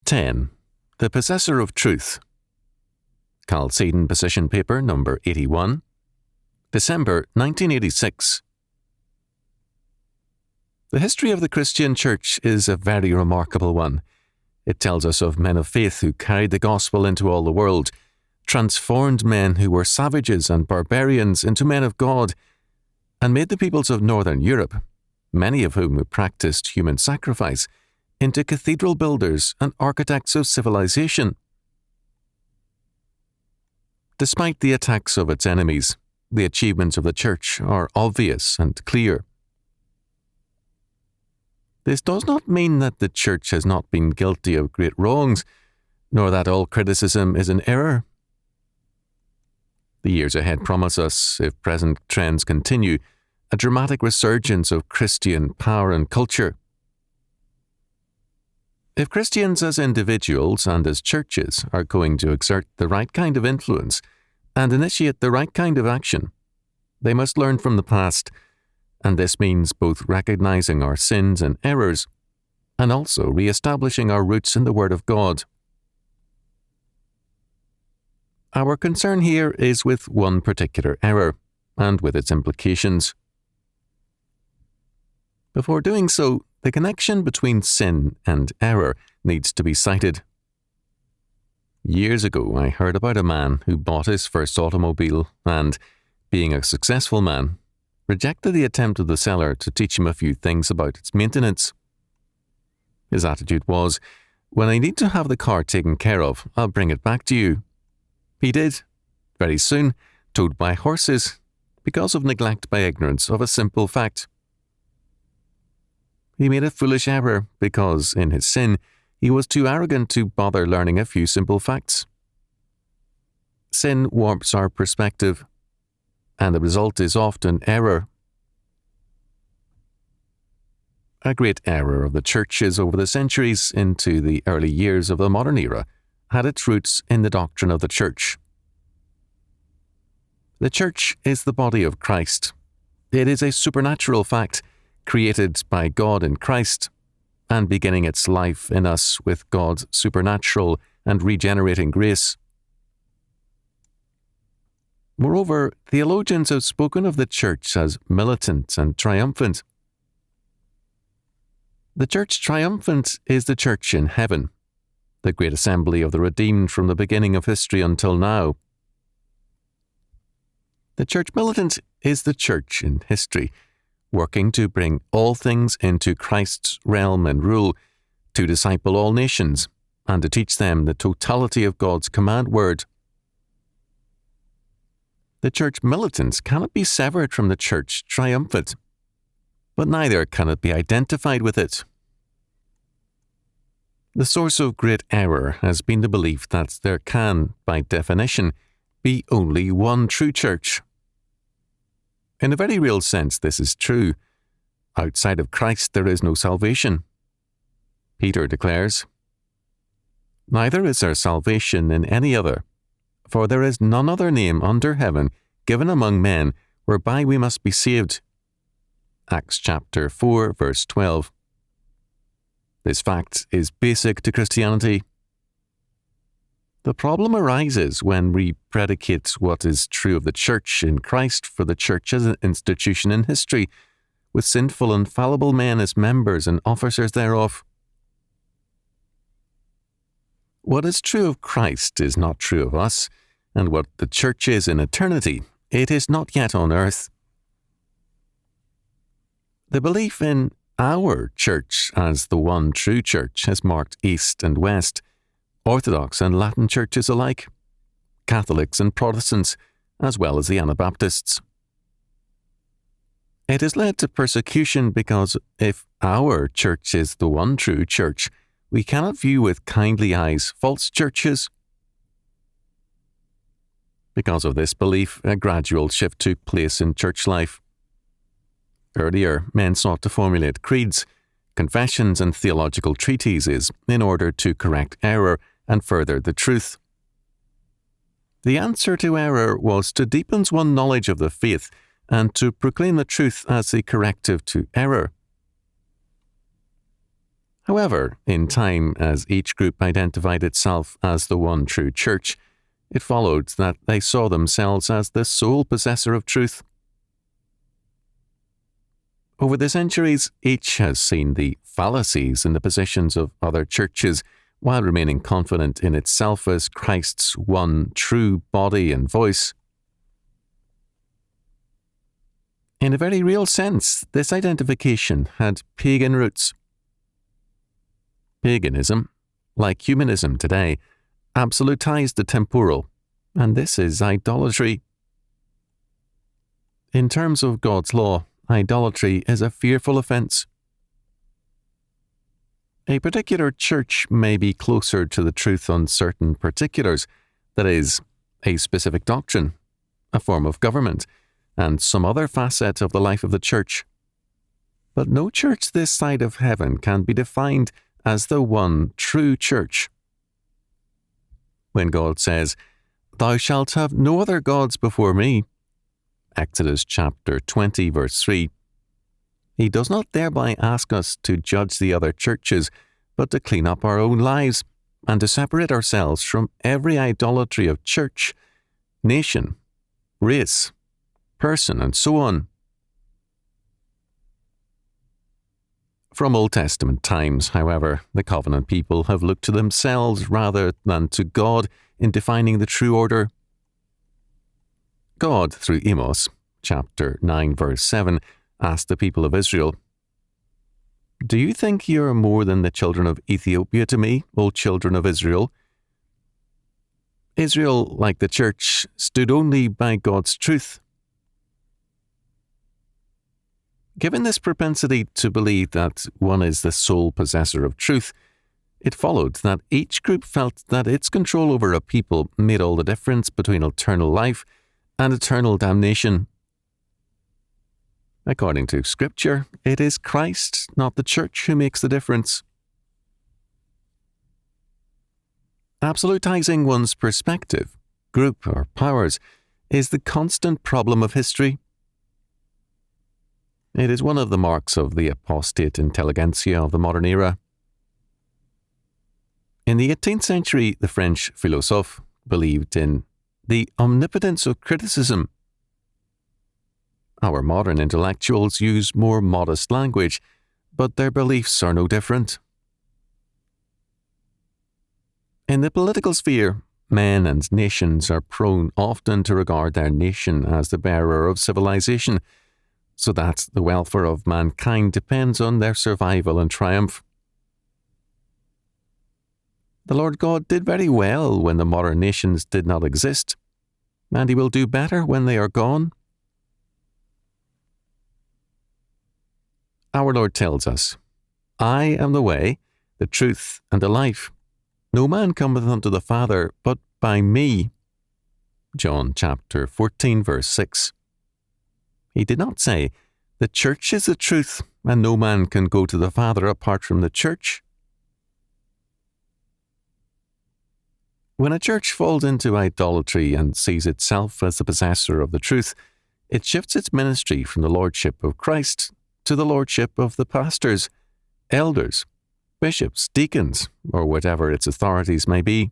10. The Possessor of Truth. Chalcedon Position Paper number 81, December 1986. The history of the Christian Church is a very remarkable one. It tells us of men of faith who carried the gospel into all the world, transformed men who were savages and barbarians into men of God, and made the peoples of Northern Europe, many of whom practiced human sacrifice, into cathedral builders and architects of civilization. Despite the attacks of its enemies, the achievements of the Church are obvious and clear. This does not mean that the Church has not been guilty of great wrongs, nor that all criticism is an error. The years ahead promise us, if present trends continue, a dramatic resurgence of Christian power and culture. If Christians as individuals and as churches are going to exert the right kind of influence and initiate the right kind of action, they must learn from the past, and this means both recognizing our sins and errors and also re-establishing our roots in the Word of God. Our concern here is with one particular error and with its implications. Before doing so, the connection between sin and error needs to be cited. Years ago, I heard about a man who bought his first automobile and, being a successful man, rejected the attempt of the seller to teach him a few things about its maintenance. His attitude was, "When I need to have the car taken care of, I'll bring it back to you." He did, very soon, towed by horses, because of neglect by ignorance of a simple fact. He made a foolish error because, in his sin, he was too arrogant to bother learning a few simple facts. Sin warps our perspective, and the result is often error. A great error of the churches over the centuries into the early years of the modern era had its roots in the doctrine of the church. The church is the body of Christ. It is a supernatural fact, created by God in Christ, and beginning its life in us with God's supernatural and regenerating grace. Moreover, theologians have spoken of the church as militant and triumphant. The church triumphant is the church in heaven, the great assembly of the redeemed from the beginning of history until now. The church militant is the church in history, working to bring all things into Christ's realm and rule, to disciple all nations, and to teach them the totality of God's command word. The church militant cannot be severed from the church triumphant, but neither can it be identified with it. The source of great error has been the belief that there can, by definition, be only one true church. In a very real sense, this is true. Outside of Christ, there is no salvation. Peter declares, "Neither is there salvation in any other, for there is none other name under heaven given among men whereby we must be saved." Acts chapter 4, verse 12. This fact is basic to Christianity. The problem arises when we predicate what is true of the church in Christ for the church as an institution in history, with sinful and fallible men as members and officers thereof. What is true of Christ is not true of us, and what the church is in eternity, it is not yet on earth. The belief in our church as the one true church has marked East and West, Orthodox and Latin churches alike, Catholics and Protestants, as well as the Anabaptists. It has led to persecution because if our church is the one true church, we cannot view with kindly eyes false churches. Because of this belief, a gradual shift took place in church life. Earlier, men sought to formulate creeds, confessions, and theological treatises in order to correct error and further the truth. The answer to error was to deepen one's knowledge of the faith and to proclaim the truth as the corrective to error. However, in time, as each group identified itself as the one true church, it followed that they saw themselves as the sole possessor of truth. Over the centuries, each has seen the fallacies in the positions of other churches while remaining confident in itself as Christ's one true body and voice. In a very real sense, this identification had pagan roots. Paganism, like humanism today, absolutized the temporal, and this is idolatry. In terms of God's law, idolatry is a fearful offence. A particular church may be closer to the truth on certain particulars, that is, a specific doctrine, a form of government, and some other facet of the life of the church. But no church this side of heaven can be defined as the one true church. When God says, "Thou shalt have no other gods before me," Exodus chapter 20, verse 3, He does not thereby ask us to judge the other churches, but to clean up our own lives and to separate ourselves from every idolatry of church, nation, race, person, and so on. From Old Testament times, however, the covenant people have looked to themselves rather than to God in defining the true order. God, through Amos, chapter 9, verse 7, asked the people of Israel, "Do you think you are more than the children of Ethiopia to me, O children of Israel?" Israel, like the church, stood only by God's truth. Given this propensity to believe that one is the sole possessor of truth, it followed that each group felt that its control over a people made all the difference between eternal life and eternal damnation. According to Scripture, it is Christ, not the church, who makes the difference. Absolutizing one's perspective, group, or powers is the constant problem of history. It is one of the marks of the apostate intelligentsia of the modern era. In the 18th century, the French philosophe believed in the omnipotence of criticism. Our modern intellectuals use more modest language, but their beliefs are no different. In the political sphere, men and nations are prone often to regard their nation as the bearer of civilization, so that the welfare of mankind depends on their survival and triumph. The Lord God did very well when the modern nations did not exist, and He will do better when they are gone. Our Lord tells us, "I am the way, the truth, and the life. No man cometh unto the Father but by me." John chapter 14, verse 6. He did not say, "The church is the truth, and no man can go to the Father apart from the church." When a church falls into idolatry and sees itself as the possessor of the truth, it shifts its ministry from the lordship of Christ to the lordship of the pastors, elders, bishops, deacons, or whatever its authorities may be.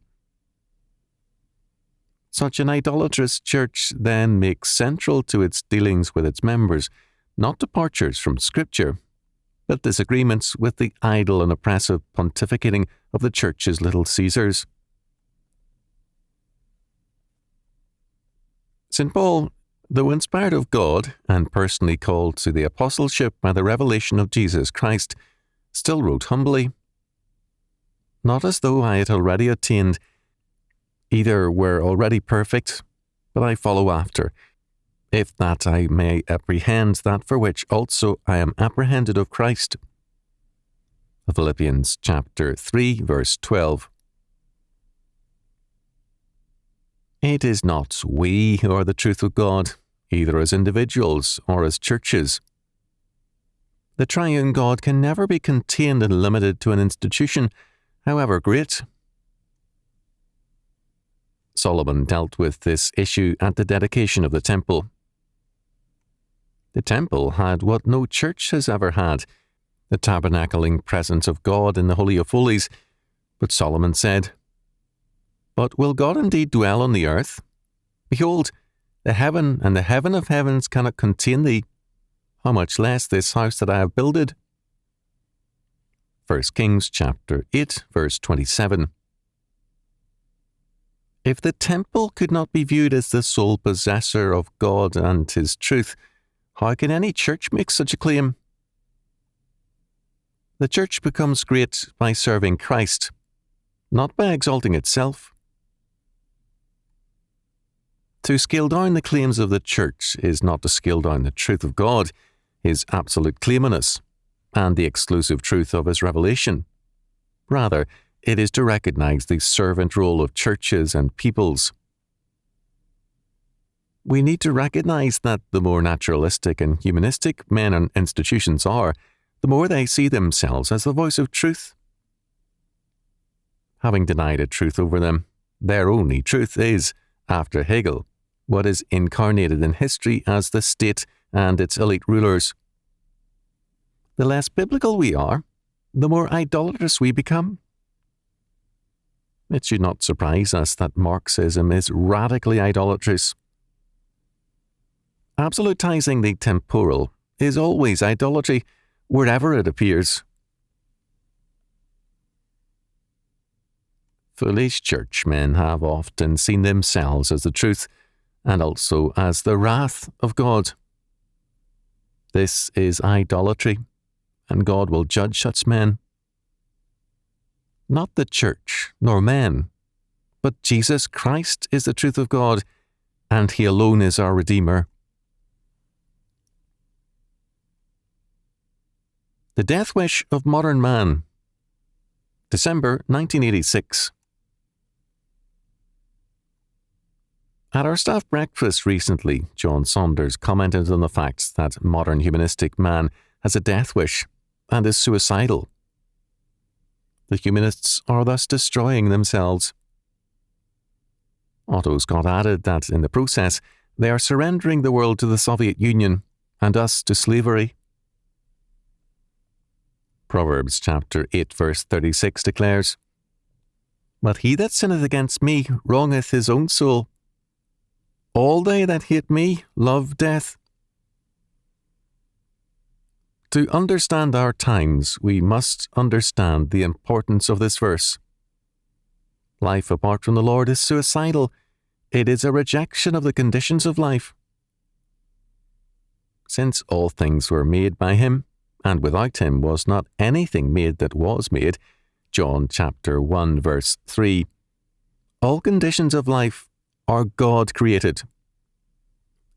Such an idolatrous church then makes central to its dealings with its members not departures from Scripture, but disagreements with the idle and oppressive pontificating of the church's little Caesars. St. Paul, though inspired of God and personally called to the apostleship by the revelation of Jesus Christ, still wrote humbly, "Not as though I had already attained, either were already perfect, but I follow after, if that I may apprehend that for which also I am apprehended of Christ." Philippians chapter 3, verse 12. It is not we who are the truth of God, either as individuals or as churches. The triune God can never be contained and limited to an institution, however great. Solomon dealt with this issue at the dedication of the temple. The temple had what no church has ever had, the tabernacling presence of God in the Holy of Holies. But Solomon said, "But will God indeed dwell on the earth? Behold, the heaven and the heaven of heavens cannot contain thee. How much less this house that I have builded?" 1 Kings chapter 8, verse 27. If the temple could not be viewed as the sole possessor of God and His truth, how can any church make such a claim? The church becomes great by serving Christ, not by exalting itself. To scale down the claims of the church is not to scale down the truth of God, His absolute claiminess, and the exclusive truth of His revelation. Rather, it is to recognize the servant role of churches and peoples. We need to recognize that the more naturalistic and humanistic men and institutions are, the more they see themselves as the voice of truth. Having denied a truth over them, their only truth is, after Hegel, what is incarnated in history as the state and its elite rulers. The less biblical we are, the more idolatrous we become. It should not surprise us that Marxism is radically idolatrous. Absolutizing the temporal is always idolatry, wherever it appears. Foolish churchmen have often seen themselves as the truth, and also as the wrath of God. This is idolatry, and God will judge such men. Not the church, nor men, but Jesus Christ is the truth of God, and He alone is our Redeemer. The Death Wish of Modern Man, December 1986. At our staff breakfast recently, John Saunders commented on the fact that modern humanistic man has a death wish and is suicidal. The humanists are thus destroying themselves. Otto Scott added that in the process, they are surrendering the world to the Soviet Union and us to slavery. Proverbs chapter 8 verse 36 declares, "But he that sinneth against me wrongeth his own soul. All they that hate me love death." To understand our times, we must understand the importance of this verse. Life apart from the Lord is suicidal. It is a rejection of the conditions of life. Since all things were made by Him, and without Him was not anything made that was made, John chapter 1 verse 3, all conditions of life are God created.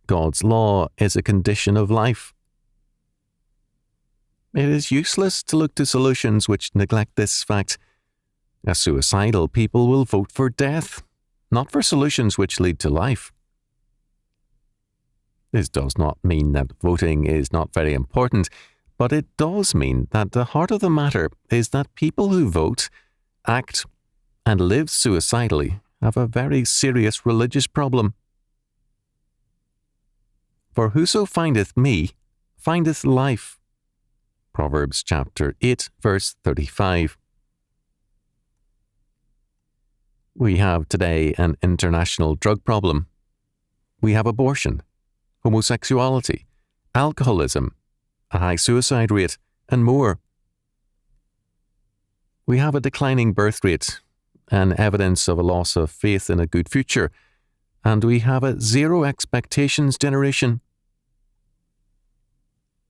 God's law is a condition of life. It is useless to look to solutions which neglect this fact. A suicidal people will vote for death, not for solutions which lead to life. This does not mean that voting is not very important, but it does mean that the heart of the matter is that people who vote, act, and live suicidally have a very serious religious problem. For whoso findeth me, findeth life. Proverbs chapter 8, verse 35. We have today an international drug problem. We have abortion, homosexuality, alcoholism, a high suicide rate, and more. We have a declining birth rate, and evidence of a loss of faith in a good future, and we have a zero expectations generation.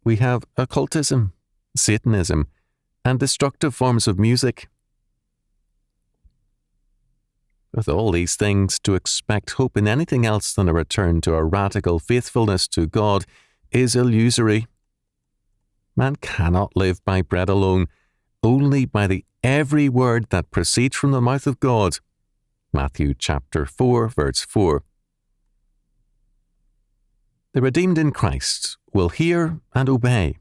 We have occultism, Satanism, and destructive forms of music. With all these things, to expect hope in anything else than a return to a radical faithfulness to God is illusory. Man cannot live by bread alone, only by the every word that proceeds from the mouth of God. Matthew chapter 4, verse 4. The redeemed in Christ will hear and obey.